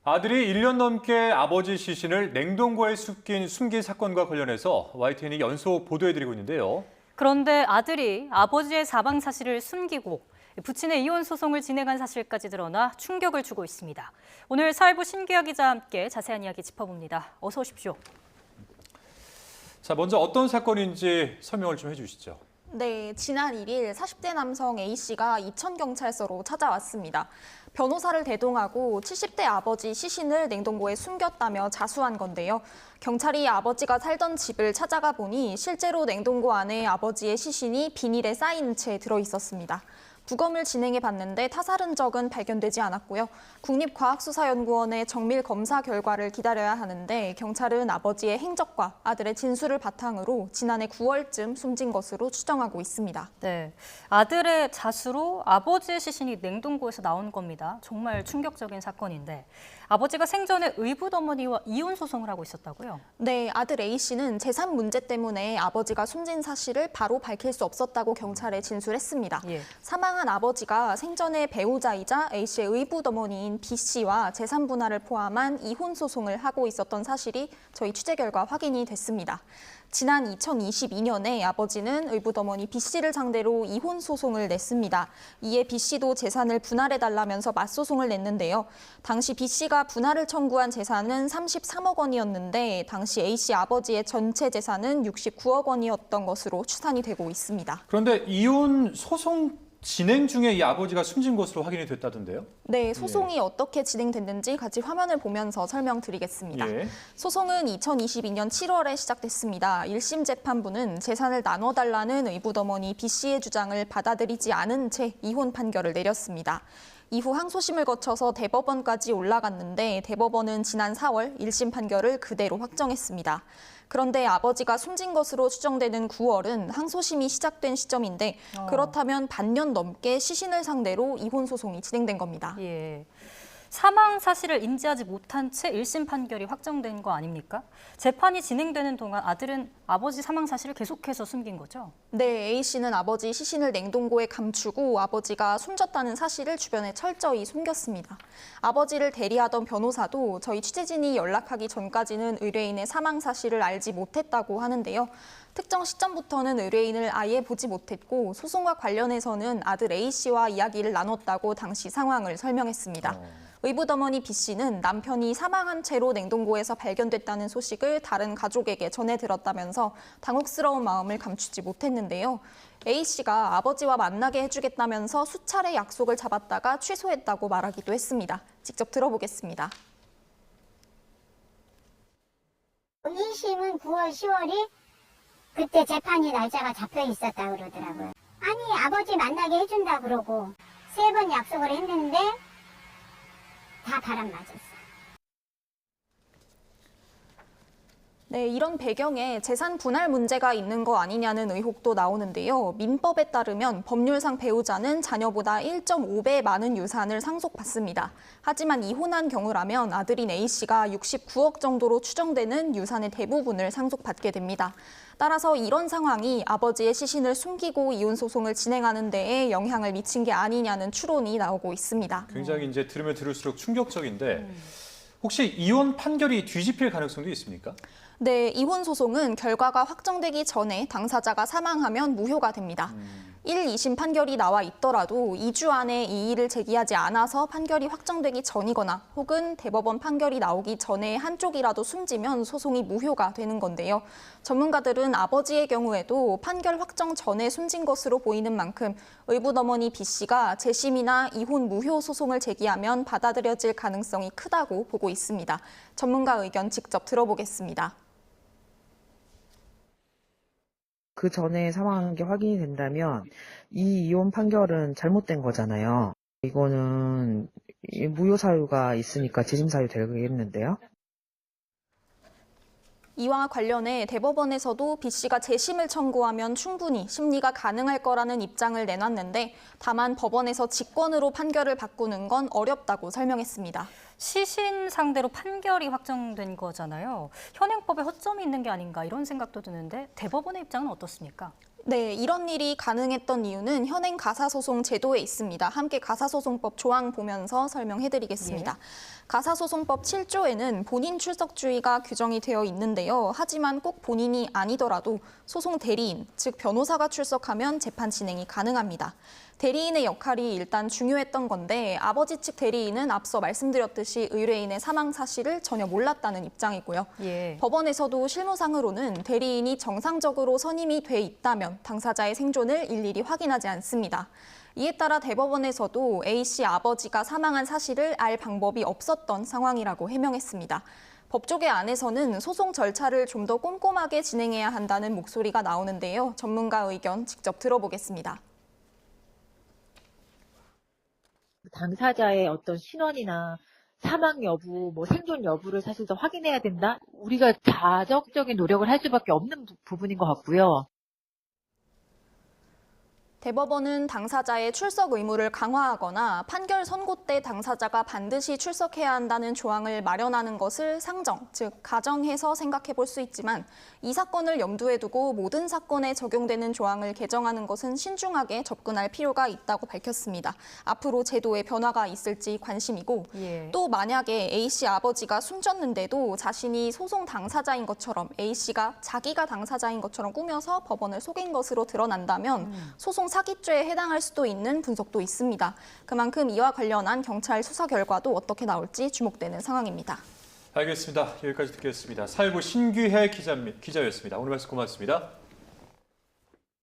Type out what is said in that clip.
아들이 1년 넘게 아버지 시신을 냉동고에 숨긴 사건과 관련해서 YTN이 연속 보도해드리고 있는데요. 그런데 아들이 아버지의 사망 사실을 숨기고 부친의 이혼 소송을 진행한 사실까지 드러나 충격을 주고 있습니다. 오늘 사회부 신기아 기자와 함께 자세한 이야기 짚어봅니다. 어서 오십시오. 자, 먼저 어떤 사건인지 설명을 좀 해주시죠. 네, 지난 1일 40대 남성 A씨가 이천경찰서로 찾아왔습니다. 변호사를 대동하고 70대 아버지 시신을 냉동고에 숨겼다며 자수한 건데요. 경찰이 아버지가 살던 집을 찾아가 보니 실제로 냉동고 안에 아버지의 시신이 비닐에 쌓인 채 들어있었습니다. 부검을 진행해 봤는데 타살 흔적은 발견되지 않았고요. 국립과학수사연구원의 정밀 검사 결과를 기다려야 하는데 경찰은 아버지의 행적과 아들의 진술을 바탕으로 지난해 9월쯤 숨진 것으로 추정하고 있습니다. 네, 아들의 자수로 아버지의 시신이 냉동고에서 나온 겁니다. 정말 충격적인 사건인데 아버지가 생전에 의붓어머니와 이혼 소송을 하고 있었다고요? 네, 아들 A씨는 재산 문제 때문에 아버지가 숨진 사실을 바로 밝힐 수 없었다고 경찰에 진술했습니다. 예. 사망한 아버지가 생전에 배우자이자 A씨의 의붓어머니인 B씨와 재산 분할을 포함한 이혼 소송을 하고 있었던 사실이 저희 취재 결과 확인이 됐습니다. 지난 2022년에 아버지는 의붓어머니 B씨를 상대로 이혼 소송을 냈습니다. 이에 B씨도 재산을 분할해달라면서 맞소송을 냈는데요. 당시 B씨가 분할을 청구한 재산은 33억 원이었는데 당시 A씨 아버지의 전체 재산은 69억 원이었던 것으로 추산이 되고 있습니다. 그런데 이혼 소송 진행 중에 이 아버지가 숨진 것으로 확인이 됐다던데요? 네, 소송이 어떻게 진행됐는지 같이 화면을 보면서 설명드리겠습니다. 예. 소송은 2022년 7월에 시작됐습니다. 1심 재판부는 재산을 나눠달라는 의붓어머니 B씨의 주장을 받아들이지 않은 채 이혼 판결을 내렸습니다. 이후 항소심을 거쳐서 대법원까지 올라갔는데 대법원은 지난 4월 1심 판결을 그대로 확정했습니다. 그런데 아버지가 숨진 것으로 추정되는 9월은 항소심이 시작된 시점인데 그렇다면 반년 넘게 시신을 상대로 이혼 소송이 진행된 겁니다. 예. 사망 사실을 인지하지 못한 채 1심 판결이 확정된 거 아닙니까? 재판이 진행되는 동안 아들은 아버지 사망 사실을 계속해서 숨긴 거죠? 네, A씨는 아버지 시신을 냉동고에 감추고 아버지가 숨졌다는 사실을 주변에 철저히 숨겼습니다. 아버지를 대리하던 변호사도 저희 취재진이 연락하기 전까지는 의뢰인의 사망 사실을 알지 못했다고 하는데요. 특정 시점부터는 의뢰인을 아예 보지 못했고 소송과 관련해서는 아들 A씨와 이야기를 나눴다고 당시 상황을 설명했습니다. 의붓어머니 B씨는 남편이 사망한 채로 냉동고에서 발견됐다는 소식을 다른 가족에게 전해 들었다면서 당혹스러운 마음을 감추지 못했는데요. A씨가 아버지와 만나게 해주겠다면서 수차례 약속을 잡았다가 취소했다고 말하기도 했습니다. 직접 들어보겠습니다. 2심은 9월, 10월이 그때 재판이 날짜가 잡혀 있었다 그러더라고요. 아니 아버지 만나게 해준다 그러고 3번 약속을 했는데 다 바람 맞았어. 네, 이런 배경에 재산 분할 문제가 있는 거 아니냐는 의혹도 나오는데요. 민법에 따르면 법률상 배우자는 자녀보다 1.5배 많은 유산을 상속받습니다. 하지만 이혼한 경우라면 아들인 A씨가 69억 정도로 추정되는 유산의 대부분을 상속받게 됩니다. 따라서 이런 상황이 아버지의 시신을 숨기고 이혼 소송을 진행하는 데에 영향을 미친 게 아니냐는 추론이 나오고 있습니다. 굉장히 이제 들으면 들을수록 충격적인데 혹시 이혼 판결이 뒤집힐 가능성도 있습니까? 네, 이혼 소송은 결과가 확정되기 전에 당사자가 사망하면 무효가 됩니다. 1, 2심 판결이 나와 있더라도 2주 안에 이의를 제기하지 않아서 판결이 확정되기 전이거나 혹은 대법원 판결이 나오기 전에 한쪽이라도 숨지면 소송이 무효가 되는 건데요. 전문가들은 아버지의 경우에도 판결 확정 전에 숨진 것으로 보이는 만큼 의붓어머니 B씨가 재심이나 이혼 무효 소송을 제기하면 받아들여질 가능성이 크다고 보고 있습니다. 전문가 의견 직접 들어보겠습니다. 그 전에 사망한 게 확인이 된다면 이 이혼 판결은 잘못된 거잖아요. 이거는 무효 사유가 있으니까 재심 사유 되겠는데요. 이와 관련해 대법원에서도 B씨가 재심을 청구하면 충분히 심리가 가능할 거라는 입장을 내놨는데 다만 법원에서 직권으로 판결을 바꾸는 건 어렵다고 설명했습니다. 시신 상대로 판결이 확정된 거잖아요. 현행법에 허점이 있는 게 아닌가 이런 생각도 드는데 대법원의 입장은 어떻습니까? 네, 이런 일이 가능했던 이유는 현행 가사소송 제도에 있습니다. 함께 가사소송법 조항 보면서 설명해드리겠습니다. 가사소송법 7조에는 본인 출석주의가 규정이 되어 있는데요. 하지만 꼭 본인이 아니더라도 소송 대리인, 즉 변호사가 출석하면 재판 진행이 가능합니다. 대리인의 역할이 일단 중요했던 건데 아버지 측 대리인은 앞서 말씀드렸듯이 의뢰인의 사망 사실을 전혀 몰랐다는 입장이고요. 법원에서도 실무상으로는 대리인이 정상적으로 선임이 돼 있다면 당사자의 생존을 일일이 확인하지 않습니다. 이에 따라 대법원에서도 A씨 아버지가 사망한 사실을 알 방법이 없었던 상황이라고 해명했습니다. 법조계 안에서는 소송 절차를 좀 더 꼼꼼하게 진행해야 한다는 목소리가 나오는데요. 전문가 의견 직접 들어보겠습니다. 당사자의 어떤 신원이나 사망 여부, 생존 여부를 사실 더 확인해야 된다? 우리가 자적적인 노력을 할 수밖에 없는 부분인 것 같고요. 대법원은 당사자의 출석 의무를 강화하거나 판결 선고 때 당사자가 반드시 출석해야 한다는 조항을 마련하는 것을 상정, 즉 가정해서 생각해 볼 수 있지만 이 사건을 염두에 두고 모든 사건에 적용되는 조항을 개정하는 것은 신중하게 접근할 필요가 있다고 밝혔습니다. 앞으로 제도에 변화가 있을지 관심이고 또 만약에 A씨 아버지가 숨졌는데도 자신이 소송 당사자인 것처럼 A씨가 자기가 당사자인 것처럼 꾸며서 법원을 속인 것으로 드러난다면 소송 사기죄에 해당할 수도 있는 분석도 있습니다. 그만큼 이와 관련한 경찰 수사 결과도 어떻게 나올지 주목되는 상황입니다. 알겠습니다. 여기까지 듣겠습니다. 사일부 신규혜 기자였습니다. 오늘 말씀 고맙습니다.